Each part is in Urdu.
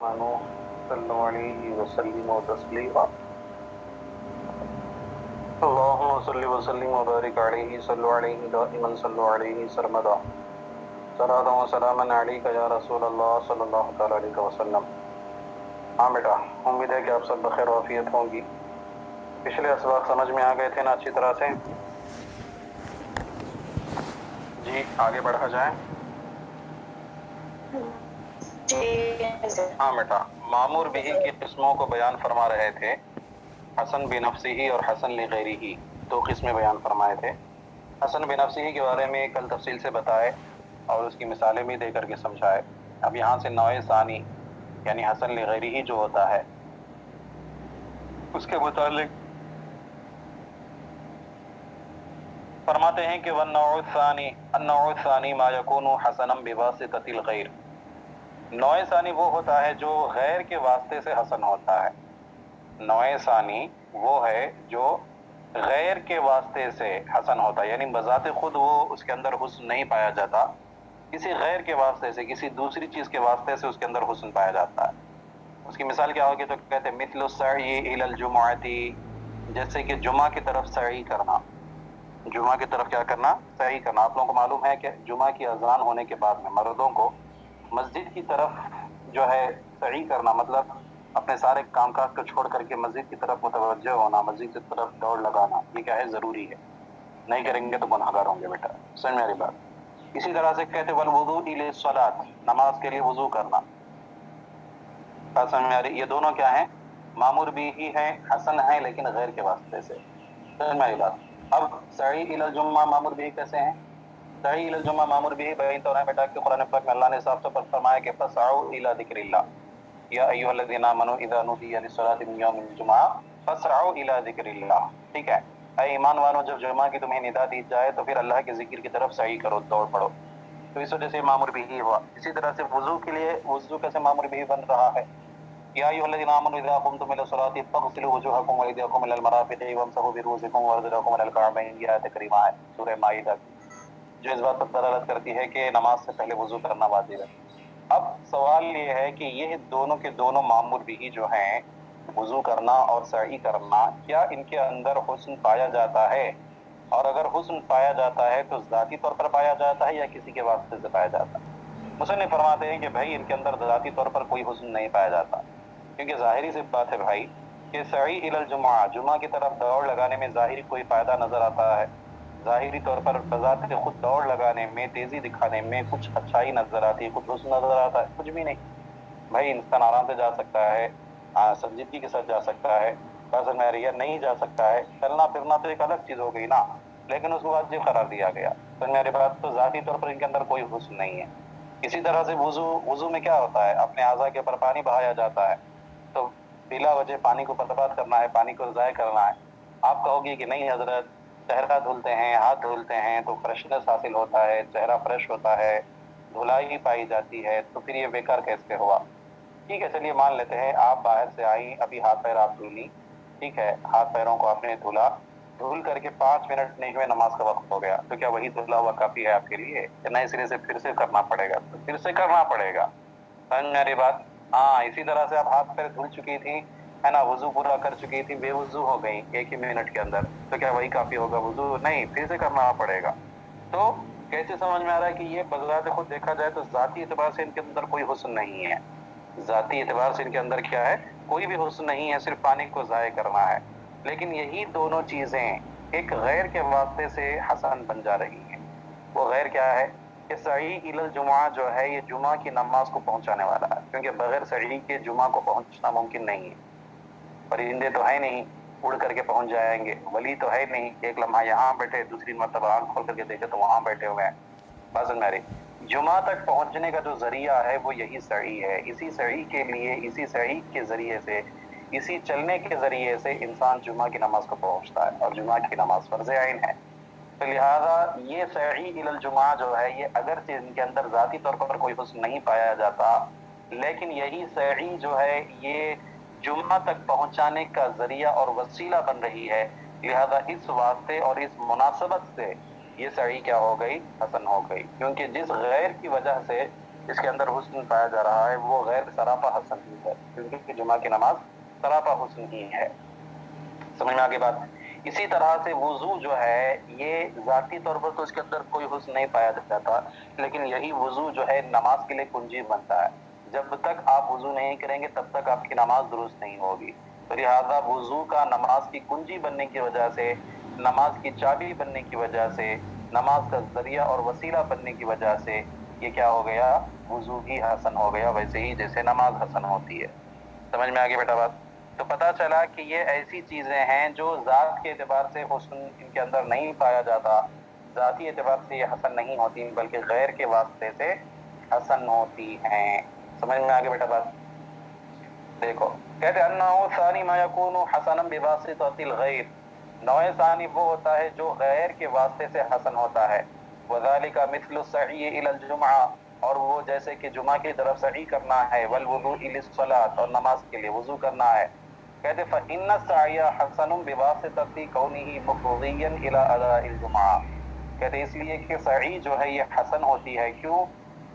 آمنوا صلوا علیہ وسلم تسلیما اللهم صل وسلم وبارك عليه صلوا عليه دائما صلوا عليه سرمدا صلاة وسلاما عليك يا رسول اللہ صلی اللہ تعالی علیہ وسلم۔ ہاں بیٹا، امید ہے کہ آپ سب بخیر و عافیت ہوں گی۔ پچھلے اسباق سمجھ میں آ گئے تھے نا اچھی طرح سے؟ جی آگے بڑھا جائیں۔ ہاں بیٹا، معمور بہ کی قسموں کو بیان فرما رہے تھے۔ حسن بنفسہ اور حسن لغیرہ، دو قسمیں بیان فرمائے تھے۔ حسن بنفسہ کے بارے میں کل تفصیل سے بتائے اور اس کی مثالیں بھی دے کر کے سمجھائے۔ اب یہاں سے نوع ثانی یعنی حسن لغیرہ جو ہوتا ہے اس کے متعلق فرماتے ہیں کہ النوع الثانی ما یکون حسنا بواسطۃ الغیر۔ نوع ثانی وہ ہوتا ہے جو غیر کے واسطے سے حسن ہوتا ہے۔ نوع ثانی وہ ہے جو غیر کے واسطے سے حسن ہوتا ہے، یعنی بذات خود وہ اس کے اندر حسن نہیں پایا جاتا، کسی غیر کے واسطے سے، کسی دوسری چیز کے واسطے سے اس کے اندر حسن پایا جاتا ہے۔ اس کی مثال کیا ہوگی تو کہتے ہیں مثل السعی الی الجمعۃ، جیسے کہ جمعہ کی طرف سعی کرنا۔ جمعہ کی طرف کیا کرنا؟ سعی کرنا۔ آپ لوگوں کو معلوم ہے کہ جمعہ کی اذان ہونے کے بعد میں مردوں کو مسجد کی طرف جو ہے سعی کرنا، مطلب اپنے سارے کام کاج کو چھوڑ کر کے مسجد کی طرف متوجہ ہونا، مسجد کی طرف دوڑ لگانا، یہ کیا ہے؟ ضروری ہے۔ نہیں کریں گے تو گنہگار ہوں گے بیٹا، سمجھ میری بات۔ اسی طرح سے کہتے والوضوء الی الصلاۃ، نماز کے لیے وضو کرنا۔ بات سمجھ میں آ رہی؟ یہ دونوں کیا ہیں؟ معمور بھی ہی ہیں، حسن ہیں لیکن غیر کے واسطے سے۔ سمجھ میری بات۔ اب سعی الی الجمعہ معمور بھی کیسے ہیں؟ سعی الی الجمعہ معمور بھی بیان تو ہے بیٹا کہ قرآن پاک میں اللہ نے صاف طور پر فرمایا کہ فسعوا الی ذکر اللہ یا ایھا الذین آمنوا اذا نودی للصلاۃ من یوم الجمعہ فسعوا الی ذکر اللہ۔ ٹھیک ہے، اے ایمان والوں جب جمعہ کی تمہیں ندا دی جائے تو پھر اللہ کے ذکر کی طرف سعی کرو، دوڑ پڑو۔ تو اس وجہ سے معمور بھی ہوا۔ اسی طرح سے وضو کے لیے وضو کیسے معمور بھی بن رہا ہے؟ یا ایھا الذین آمنوا اذا قمتم الی الصلاۃ فاغسلوا وجوہکم وایدیکم الی المرافق وامسحوا برؤوسکم وارجلکم الی الکعبین، یہ آیت کریمہ ہے سورہ مائدہ کی، جو اس بات پر دلالت کرتی ہے کہ نماز سے پہلے وضو کرنا واجب ہے۔ اب سوال یہ ہے کہ یہ دونوں کے دونوں معمور بھی جو ہیں، وضو کرنا اور سعی کرنا، کیا ان کے اندر حسن پایا جاتا ہے؟ اور اگر حسن پایا جاتا ہے تو ذاتی طور پر پایا جاتا ہے یا کسی کے واسطے سے پایا جاتا ہے؟ مصنف فرماتے ہیں کہ بھائی ان کے اندر ذاتی طور پر کوئی حسن نہیں پایا جاتا، کیونکہ ظاہری سی بات ہے بھائی کہ سعی الی الجمعہ، جمعہ کی طرف دوڑ لگانے میں ظاہری کوئی فائدہ نظر آتا ہے، ظاہری طور پر بذات خود دوڑ لگانے میں، تیزی دکھانے میں کچھ اچھائی نظر آتی ہے، کچھ حسن نظر آتا ہے؟ کچھ بھی نہیں بھائی۔ انسان آرام سے جا سکتا ہے، سنجیدگی کے ساتھ جا سکتا ہے، بس میں نہیں جا سکتا ہے، چلنا پھرنا تو ایک الگ چیز ہو گئی نا، لیکن اس کو واجب قرار دیا گیا۔ تو میری بات، تو ذاتی طور پر ان کے اندر کوئی حسن نہیں ہے۔ اسی طرح سے وضو میں کیا ہوتا ہے؟ اپنے اعضاء کے اوپر پانی بہایا جاتا ہے، تو بلا وجہ پانی کو برباد کرنا ہے، پانی کو ضائع کرنا ہے۔ آپ کہو گے کہ نہیں حضرت، چہرہ دھلتے ہیں، ہاتھ دھلتے ہیں تو فریشنس حاصل ہوتا ہے، چہرہ فریش ہوتا ہے، دھلائی پائی جاتی ہے، تو پھر یہ بیکار کیسے ہوا؟ ٹھیک ہے چلیے مان لیتے ہیں آپ باہر سے آئیں، ابھی ہاتھ پیر آپ دھلی، ٹھیک ہے، ہاتھ پیروں کو آپ نے دھلا، دھل کر کے 5 منٹ نہیں ہوئے نماز کا وقت ہو گیا، تو کیا وہی دھلا ہوا کافی ہے آپ کے لیے کہ نئے سرے سے پھر سے کرنا پڑے گا؟ تو پھر سے کرنا پڑے گا، سمجھ میری بات؟ ہاں، اسی طرح سے آپ ہاتھ پیر دھل چکی تھی ہے نا، وضو پورا کر چکی تھی، بے وضو ہو گئی 1 ہی منٹ کے اندر، تو کیا وہی کافی ہوگا وضو؟ نہیں، پھر سے کرنا پڑے گا۔ تو کیسے سمجھ میں آ رہا ہے کہ یہ بذات خود دیکھا جائے تو ذاتی اعتبار سے ان کے اندر کوئی حسن نہیں ہے، ذاتی اعتبار سے ان کے اندر کیا ہے؟ کوئی بھی حسن نہیں ہے، صرف پانی کو ضائع کرنا ہے۔ لیکن یہی دونوں چیزیں ایک غیر کے واسطے سے حسن بن جا رہی ہیں۔ وہ غیر کیا ہے؟ کہ سعی الی الجمعہ جو ہے یہ جمعہ کی نماز کو پہنچانے والا ہے، کیونکہ بغیر سعی کے جمعہ کو پہنچنا ممکن نہیں ہے۔ پرندے تو ہے نہیں اڑ کر کے پہنچ جائیں گے، ولی تو ہے نہیں ایک لمحہ یہاں بیٹھے دوسری مرتبہ آنکھ کھول کر کے دیکھے تو وہاں بیٹھے ہوئے ہیں۔ بس میری جمعہ تک پہنچنے کا جو ذریعہ ہے وہ یہی سعی ہے۔ اسی سعی کے لیے، اسی سعی کے ذریعے سے، اسی چلنے کے ذریعے سے انسان جمعہ کی نماز کو پہنچتا ہے، اور جمعہ کی نماز فرض عین ہے۔ تو لہٰذا یہ سعی الی الجمعہ جو ہے یہ اگرچہ ان کے اندر ذاتی طور پر کوئی حسن نہیں پایا جاتا، لیکن یہی سعی جو ہے یہ جمعہ تک پہنچانے کا ذریعہ اور وسیلہ بن رہی ہے، لہذا اس واسطے اور اس مناسبت سے یہ سعی کیا ہو گئی؟ حسن ہو گئی، کیونکہ جس غیر کی وجہ سے اس کے اندر حسن پایا جا رہا ہے وہ غیر سراپا حسن ہی ہے، کیونکہ جمعہ کی نماز سراپا حسن ہی ہے۔ سمجھ میں آگے بات؟ اسی طرح سے وضو جو ہے یہ ذاتی طور پر تو اس کے اندر کوئی حسن نہیں پایا جاتا، لیکن یہی وضو جو ہے نماز کے لیے کنجی بنتا ہے۔ جب تک آپ وضو نہیں کریں گے تب تک آپ کی نماز درست نہیں ہوگی، تو لہٰذا وضو کا نماز کی کنجی بننے کی وجہ سے، نماز کی چابی بننے کی وجہ سے، نماز کا ذریعہ اور وسیلہ بننے کی وجہ سے یہ کیا ہو گیا؟ وضو بھی حسن ہو گیا، ویسے ہی جیسے نماز حسن ہوتی ہے۔ سمجھ میں آگے بیٹا بات؟ تو پتہ چلا کہ یہ ایسی چیزیں ہیں جو ذات کے اعتبار سے حسن ان کے اندر نہیں پایا جاتا، ذاتی اعتبار سے یہ حسن نہیں ہوتی بلکہ غیر کے واسطے سے حسن ہوتی ہیں۔ سمجھ میں آگے بیٹا بات؟ دیکھو کہتے ہیں انہو ثانی ما یکون حسنا بواسطۃ الغیر، نوع ثانی وہ ہوتا ہے جو غیر کے واسطے سے حسن ہوتا ہے۔ وذالک مثل السعی الی الجمعہ، اور وہ جیسے کہ جمعہ کی طرف سعی کرنا ہے، والوضوء للصلاۃ، اور نماز کے لیے وضو کرنا ہے۔ کہتے فإن السعی حسن بواسطۃ کونہ مفضیا الی اداء الجمعہ، کہتے اس لیے کہ سعی جو ہے یہ حسن ہوتی ہے، کیوں؟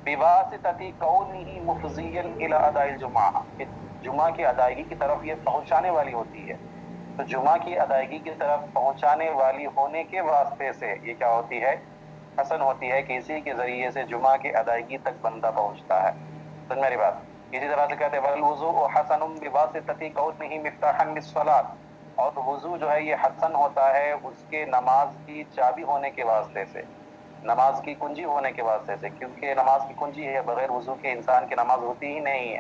بواسطۃ کونہ مفضیا الی اداء الجمعہ، کہ جمعہ کی ادائیگی کی طرف یہ پہنچانے والی ہوتی ہے، تو جمعہ کی ادائیگی کی طرف پہنچانے والی ہونے کے واسطے سے یہ کیا ہوتی ہے؟ حسن ہوتی ہے کہ اسی کے ذریعے سے جمعہ کی ادائیگی تک بندہ پہنچتا ہے۔ سمجھ میری بات؟ اسی طرح سے کہتے ہیں والوضوء حسن بواسطۃ کونہ مفتاحا للصلاۃ، اور وضو جو ہے یہ حسن ہوتا ہے اس کے نماز کی چابی ہونے کے واسطے سے، نماز کی کنجی ہونے کے واسطے سے، کیونکہ نماز کی کنجی ہے، بغیر وضو کے انسان کی نماز ہوتی ہی نہیں ہے۔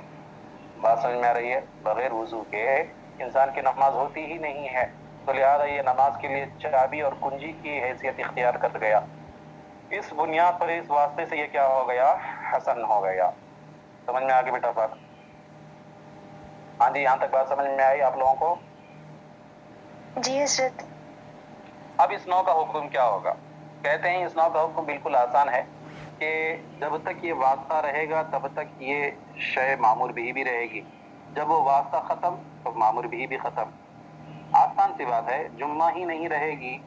بات سمجھ میں آ رہی ہے؟ بغیر وضو کے انسان کی نماز ہوتی ہی نہیں ہے، تو لہٰذا یہ نماز کے لیے چابی اور کنجی کی حیثیت اختیار کر گیا۔ اس بنیاد پر اس واسطے سے یہ کیا ہو گیا؟ حسن ہو گیا۔ سمجھ میں آگے بیٹا بات؟ ہاں جی، یہاں تک بات سمجھ میں آئی آپ لوگوں کو؟ جی حضرت۔ اب اس نوع کا حکم کیا ہوگا؟ کہتے ہیں اس نوع کا حکم بالکل آسان ہے کہ جب تک یہ واسطہ رہے گا تب تک یہ شے معمور بھی رہے گی، جب وہ واسطہ ختم تو معمور بھی ختم۔ آسان سی بات ہے، جمعہ ہی نہیں رہے گی،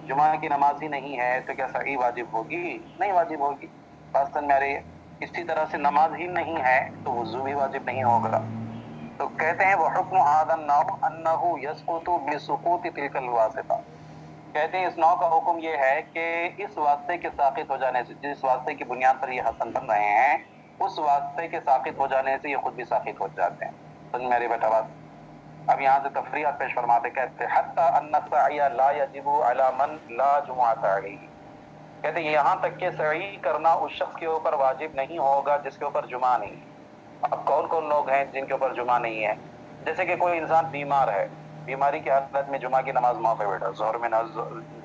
جمعہ کی نماز ہی نہیں ہے تو کیا سعی واجب ہوگی؟ نہیں واجب ہوگی۔ بات سمجھ میں آ رہی ہے؟ اسی طرح سے نماز ہی نہیں ہے تو وضو بھی واجب نہیں ہوگا۔ تو کہتے ہیں وحکم ھذا النوع انہ یسقط بسقوط تلک الواسطہ، کہتے ہیں اس نوع کا حکم یہ ہے کہ اس واسطے کے ساقط ہو جانے سے، جس واسطے کی بنیاد پر یہ حسن بن رہے ہیں، اس واسطے کے ساقط ہو جانے سے یہ خود بھی ساقط ہو جاتے ہیں۔ سمجھ میری بیٹا بات؟ اب یہاں سے تفریحات پیش فرماتے، کہتے ہیں حتی ان السعی لا یجب علی من لا جمعۃ علیہ، کہتے ہیں یہاں تک کہ سعی کرنا اس شخص کے اوپر واجب نہیں ہوگا جس کے اوپر جمعہ نہیں ہے۔ اب کون کون لوگ ہیں جن کے اوپر جمعہ نہیں ہے؟ جیسے کہ کوئی انسان بیمار ہے، بیماری کی حالت میں جمعہ کی نماز معاف ہے بیٹا، ظہر میں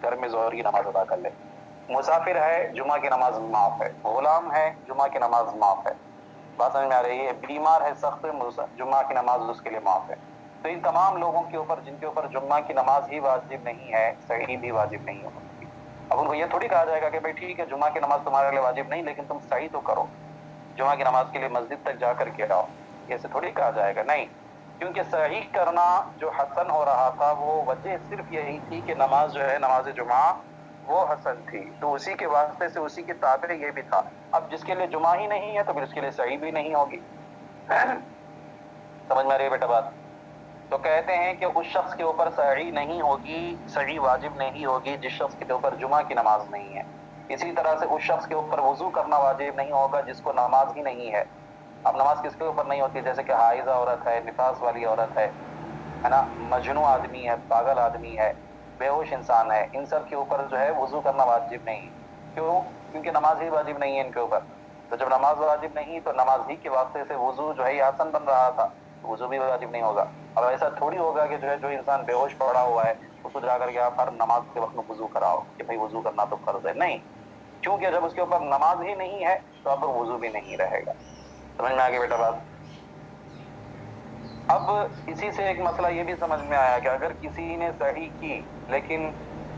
گھر میں ظہر کی نماز ادا کر لے۔ مسافر ہے، جمعہ کی نماز معاف ہے۔ غلام ہے، جمعہ کی نماز معاف ہے۔ بات سمجھ میں آ رہی ہے؟ بیمار ہے سخت، جمعہ کی نماز اس کے لیے معاف ہے۔ تو ان تمام لوگوں کے اوپر جن کے اوپر جمعہ کی نماز ہی واجب نہیں ہے، سعی بھی واجب نہیں ہوگی۔ اب ان کو یہ تھوڑی کہا جائے گا کہ بھائی ٹھیک ہے جمعہ کی نماز تمہارے لیے واجب نہیں لیکن تم سعی تو کرو، جمعہ کی نماز کے لیے مسجد تک جا کر کے آؤ، ایسے تھوڑی کہا جائے گا، نہیں، کیونکہ صحیح کرنا جو حسن ہو رہا تھا وہ وجہ صرف یہی تھی کہ نماز جو ہے نماز جمعہ وہ حسن تھی، تو اسی کے واسطے سے اسی کے تابع یہ بھی تھا۔ اب جس کے لیے جمعہ ہی نہیں ہے تو پھر اس کے لیے صحیح بھی نہیں ہوگی۔ سمجھ میں آ رہی ہے بیٹا بات؟ تو کہتے ہیں کہ اس شخص کے اوپر سعی نہیں ہوگی، سعی واجب نہیں ہوگی جس شخص کے اوپر جمعہ کی نماز نہیں ہے۔ اسی طرح سے اس شخص کے اوپر وضو کرنا واجب نہیں ہوگا جس کو نماز ہی نہیں ہے۔ اب نماز کس کے اوپر نہیں ہوتی؟ جیسے کہ حائضہ عورت ہے، نفاس والی عورت ہے نا، مجنون آدمی ہے، پاگل آدمی ہے، بے ہوش انسان ہے، ان سب کے اوپر جو ہے وضو کرنا واجب نہیں۔ کیوں؟ کیونکہ نماز ہی واجب نہیں ہے ان کے اوپر، تو جب نماز واجب نہیں تو نماز ہی کے واسطے سے وضو جو ہے یہ حسن بن رہا تھا، وضو بھی واجب نہیں ہوگا۔ اور ایسا تھوڑی ہوگا کہ جو انسان بے ہوش پڑا ہوا ہے اس کو جا کر کے آپ ہر نماز کے وقت میں وضو کراؤ کہ بھائی وضو کرنا تو فرض ہے، نہیں، کیونکہ جب اس کے اوپر نماز ہی نہیں ہے تو اب وضو بھی نہیں رہے گا۔ سمجھ میں آگے بیٹا بات؟ اب اسی سے ایک مسئلہ یہ بھی سمجھ میں آیا کہ اگر کسی نے صحیح کی لیکن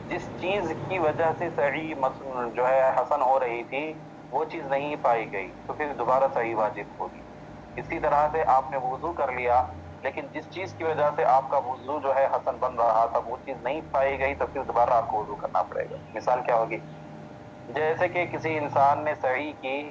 جس چیز کی وجہ سے صحیح جو ہے حسن ہو رہی تھی وہ چیز نہیں پائی گئی تو پھر دوبارہ صحیح واجب ہوگی۔ اسی طرح سے آپ نے وضو کر لیا لیکن جس چیز کی وجہ سے آپ کا وضو جو ہے حسن بن رہا تھا وہ چیز نہیں پائی گئی تو پھر دوبارہ آپ کو وضو کرنا پڑے گا۔ مثال کیا ہوگی؟ جیسے کہ کسی انسان نے صحیح کی